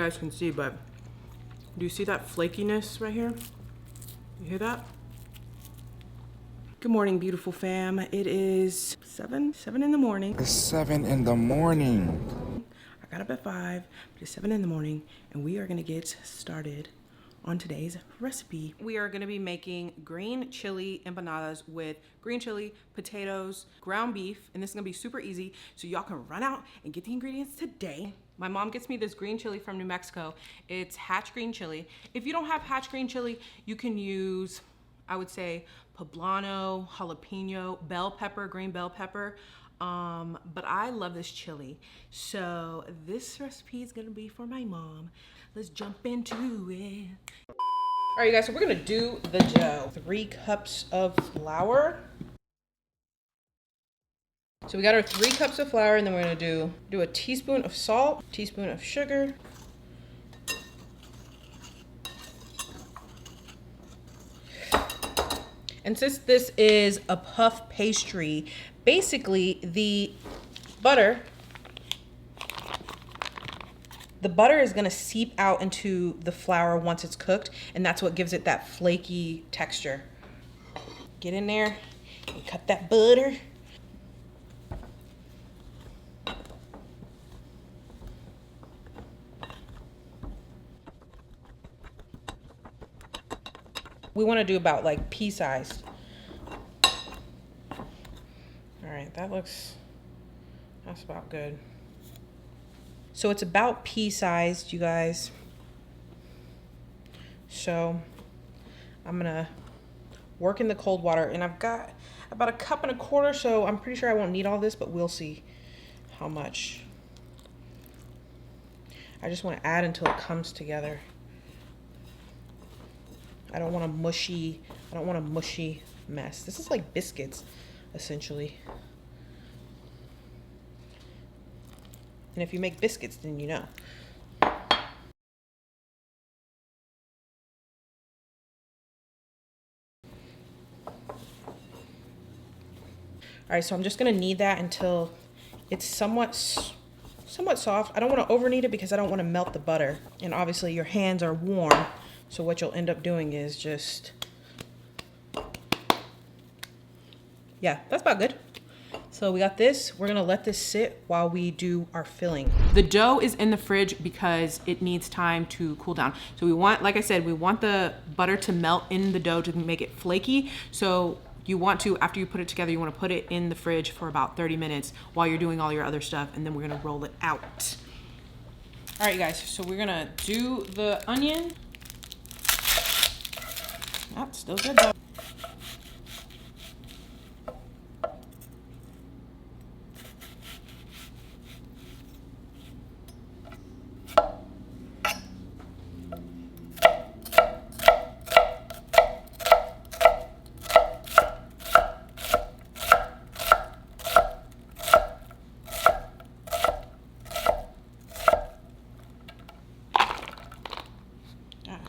guys can see, but do you see that flakiness right here? You hear that? Good morning, beautiful fam. It is 7 in the morning. It's 7 in the morning. I got up at 5, but it's 7 in the morning, and we are gonna get started on today's recipe. We are gonna be making green chili empanadas with green chili, potatoes, ground beef, and this is gonna be super easy, so y'all can run out and get the ingredients today. My mom gets me this green chili from New Mexico. It's hatch green chili. If you don't have hatch green chili, you can use, I would say, poblano, jalapeno, bell pepper, green bell pepper. But I love this chili. So this recipe is gonna be for my mom. Let's jump into it. All right, you guys, so we're gonna do the dough. 3 cups of flour. So we got our 3 cups of flour, and then we're gonna do a teaspoon of salt, teaspoon of sugar. And since this is a puff pastry, basically the butter is gonna seep out into the flour once it's cooked, and that's what gives it that flaky texture. Get in there and cut that butter. We wanna do about like pea-sized. All right, that's about good. So it's about pea-sized, you guys. So I'm gonna work in the cold water, and I've got about 1.25 cups, so I'm pretty sure I won't need all this, but we'll see how much. I just wanna add until it comes together. I don't want a mushy mess. This is like biscuits, essentially. And if you make biscuits, then you know. All right, so I'm just gonna knead that until it's somewhat soft. I don't wanna over knead it because I don't wanna melt the butter. And obviously your hands are warm, so what you'll end up doing is just, yeah, that's about good. So we got this. We're gonna let this sit while we do our filling. The dough is in the fridge because it needs time to cool down. So we want, like I said, we want the butter to melt in the dough to make it flaky. So you want to, after you put it together, you wanna put it in the fridge for about 30 minutes while you're doing all your other stuff, and then we're gonna roll it out. All right, you guys, so we're gonna do the onion. Oh, still good though.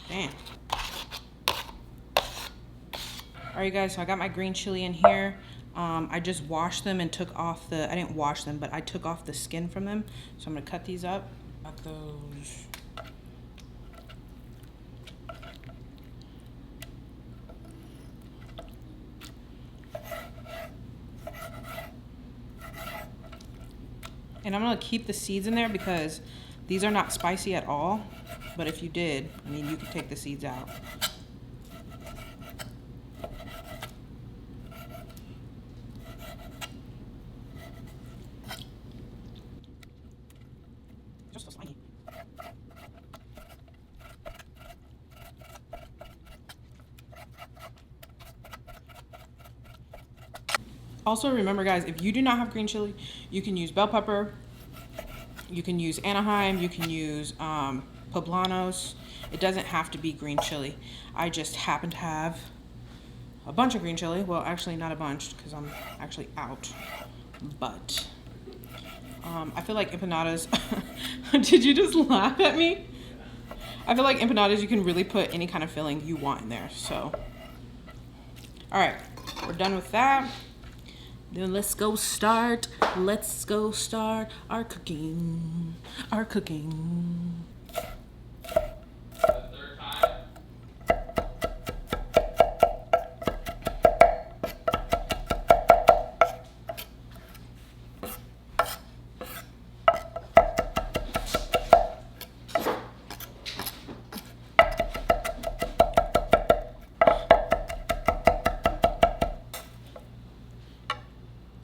Damn. All right, guys, so I got my green chili in here. I just washed them and took off I didn't wash them, but I took off the skin from them. So I'm gonna cut these up. Got those. And I'm gonna keep the seeds in there because these are not spicy at all. But if you did, I mean, you could take the seeds out. Just so slimy. Also remember, guys, if you do not have green chili, you can use bell pepper, you can use Anaheim, you can use poblanos. It doesn't have to be green chili. I just happen to have a bunch of green chili. Well, actually not a bunch because I'm actually out. But I feel like empanadas, did you just laugh at me? I feel like empanadas, you can really put any kind of filling you want in there. So, all right, we're done with that. Then let's go start our cooking.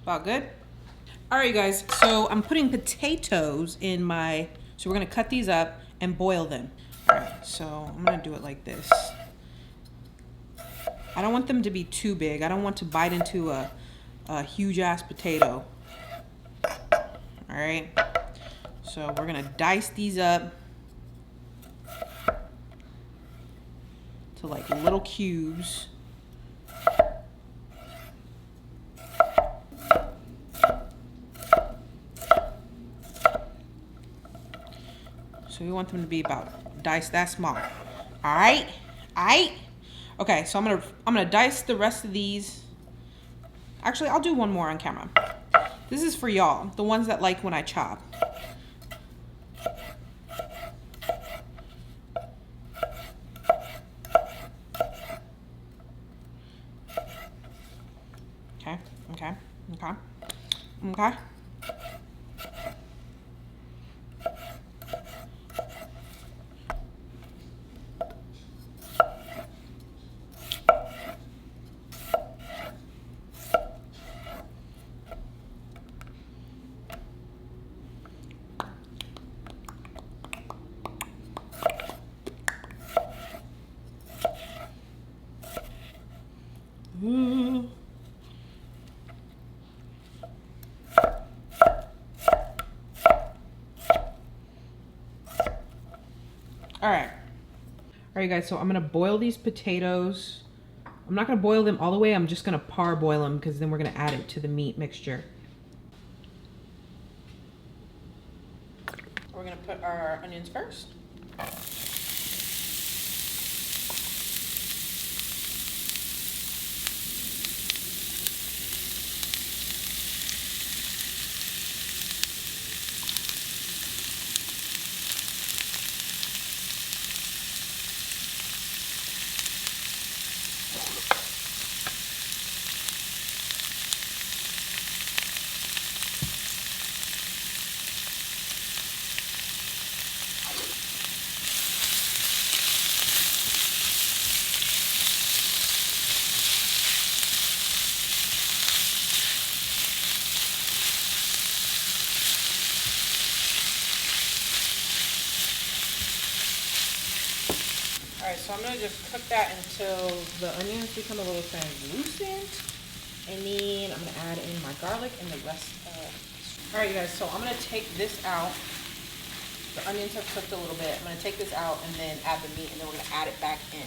About good? All right, guys, so I'm putting potatoes in my, so we're gonna cut these up and boil them. All right, so I'm gonna do it like this. I don't want them to be too big. I don't want to bite into a huge ass potato. All right, so we're gonna dice these up to like little cubes. So we want them to be about diced that small. All right, all right. Okay, so I'm gonna dice the rest of these. Actually, I'll do one more on camera. This is for y'all, the ones that like when I chop. Okay, okay, okay, okay. Ooh. All right. All right, guys, so I'm gonna boil these potatoes. I'm not gonna boil them all the way. I'm just gonna parboil them because then we're gonna add it to the meat mixture. We're gonna put our onions first. All right, so I'm gonna just cook that until the onions become a little translucent. And then I'm gonna add in my garlic and the rest of. All right, you guys, so I'm gonna take this out. The onions have cooked a little bit. I'm gonna take this out and then add the meat, and then we're gonna add it back in.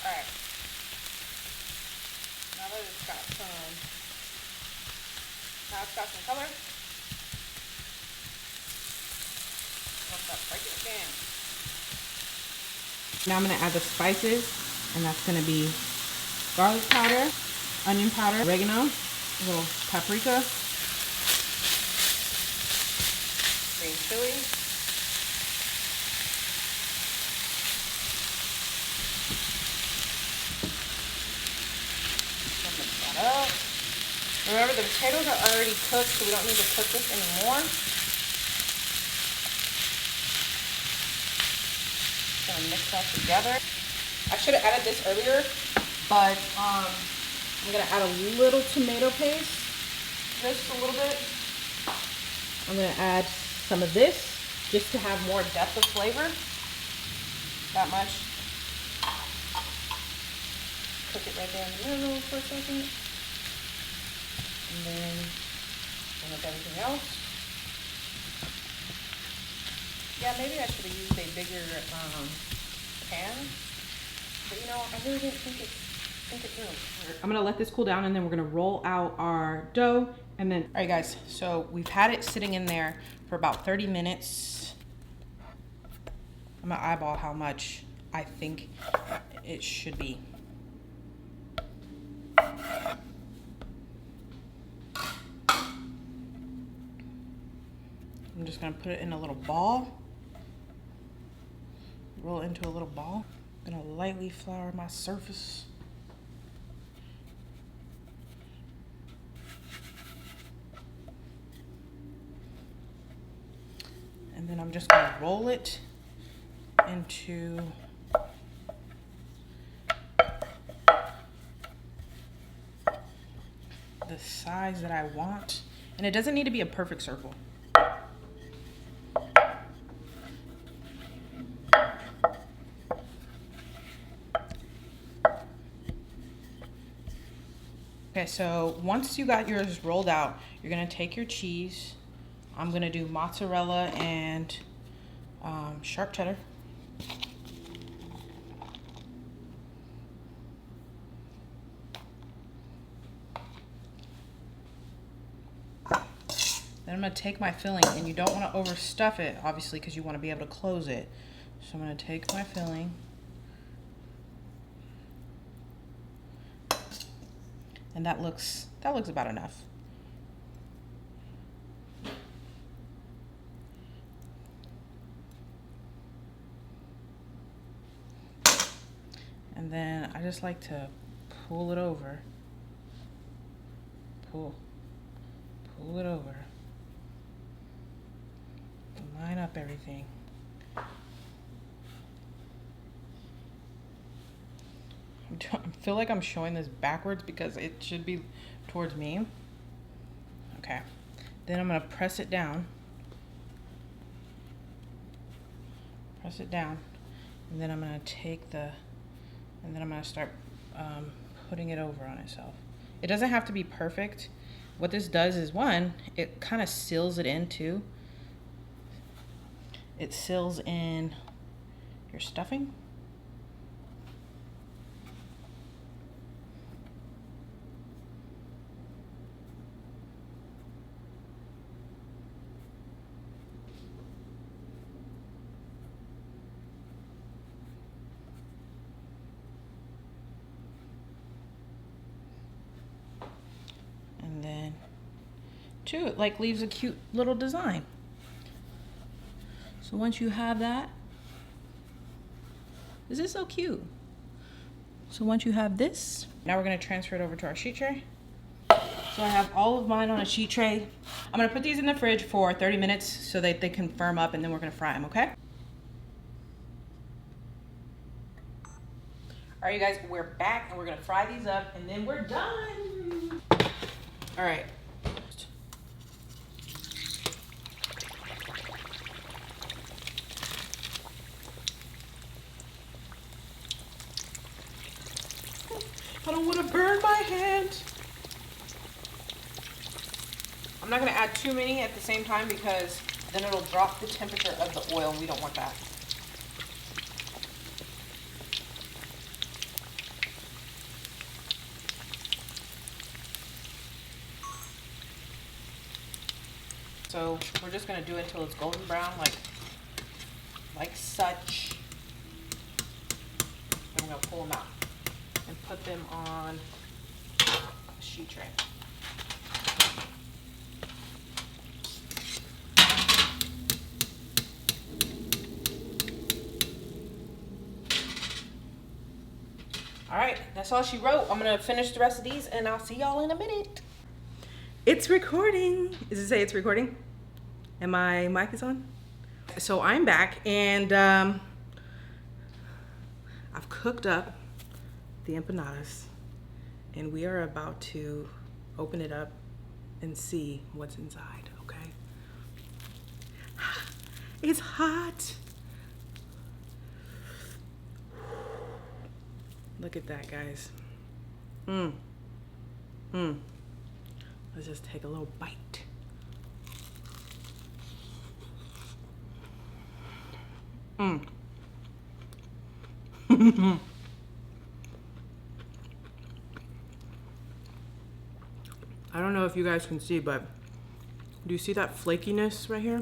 All right. Now that it's got some color. Break it down. Now I'm gonna add the spices, and that's gonna be garlic powder, onion powder, oregano, a little paprika, green chili, mix that up. Remember, the potatoes are already cooked, so we don't need to cook this anymore. Gonna mix that together. I should have added this earlier, but I'm gonna add a little tomato paste, just a little bit. I'm gonna add some of this just to have more depth of flavor. That much. Cook it right there in the middle for a second. And then with everything else. Yeah, maybe I should have used a bigger pan. But you know, I really didn't think it through. I'm gonna let this cool down, and then we're gonna roll out our dough. And then, all right guys, so we've had it sitting in there for about 30 minutes. I'm gonna eyeball how much I think it should be. I'm just gonna put it in a little ball. roll it into a little ball. I'm gonna lightly flour my surface. And then I'm just gonna roll it into the size that I want. And it doesn't need to be a perfect circle. Okay, so once you got yours rolled out, you're gonna take your cheese. I'm gonna do mozzarella and sharp cheddar. Then I'm gonna take my filling, and you don't wanna overstuff it, obviously, because you wanna be able to close it. So I'm gonna take my filling. And that looks about enough. And then I just like to pull it over. Pull it over. Line up everything. I feel like I'm showing this backwards because it should be towards me. Okay. Then I'm gonna press it down. Press it down. And then I'm gonna and then I'm gonna start putting it over on itself. It doesn't have to be perfect. What this does is, one, it kind of seals it in too. It seals in your stuffing. And then, too, it like leaves a cute little design. So once you have that, this is so cute. So once you have this, now we're gonna transfer it over to our sheet tray. So I have all of mine on a sheet tray. I'm gonna put these in the fridge for 30 minutes so that they can firm up, and then we're gonna fry them, okay? All right, you guys, we're back and we're gonna fry these up and then we're done. All right. I don't want to burn my hand. I'm not going to add too many at the same time because then it'll drop the temperature of the oil, and we don't want that. So we're just going to do it until it's golden brown, like such. Then we're going to pull them out and put them on a sheet tray. All right, that's all she wrote. I'm gonna finish the rest of these and I'll see y'all in a minute. It's recording. Does it say it's recording? And my mic is on? So I'm back and I've cooked up the empanadas and we are about to open it up and see what's inside, okay? It's hot. Look at that, guys. Let's just take a little bite. I don't know if you guys can see, but do you see that flakiness right here?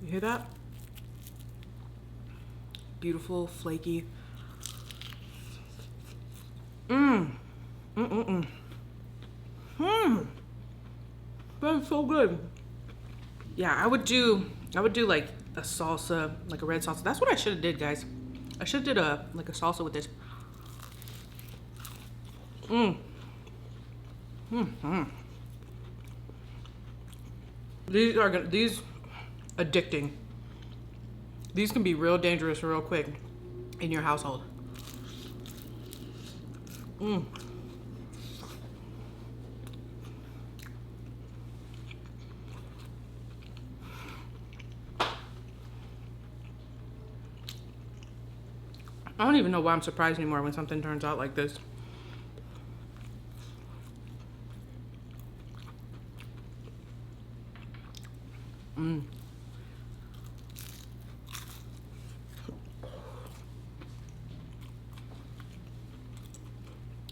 You hear that? Beautiful, flaky. That's so good. Yeah, I would do like a salsa, like a red salsa. That's what I should have did, guys. I should have did a salsa with this. These are addicting. These can be real dangerous real quick in your household. I don't even know why I'm surprised anymore when something turns out like this.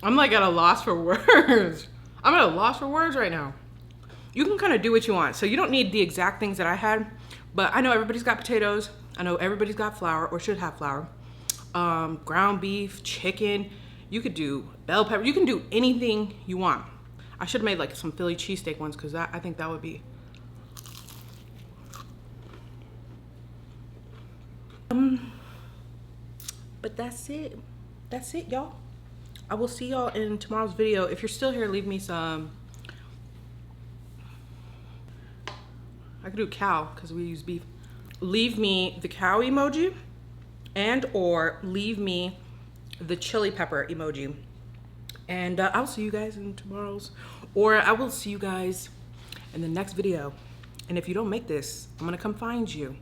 I'm like at a loss for words. I'm at a loss for words right now. You can kind of do what you want. So you don't need the exact things that I had, but I know everybody's got potatoes. I know everybody's got flour or should have flour. Ground beef, chicken. You could do bell pepper. You can do anything you want. I should have made like some Philly cheesesteak ones because I think that would be. But that's it. That's it, y'all. I will see y'all in tomorrow's video. If you're still here, leave me some. I could do cow because we use beef. Leave me the cow emoji and or leave me the chili pepper emoji. And I'll see you guys in tomorrow's, or I will see you guys in the next video. And if you don't make this, I'm gonna come find you.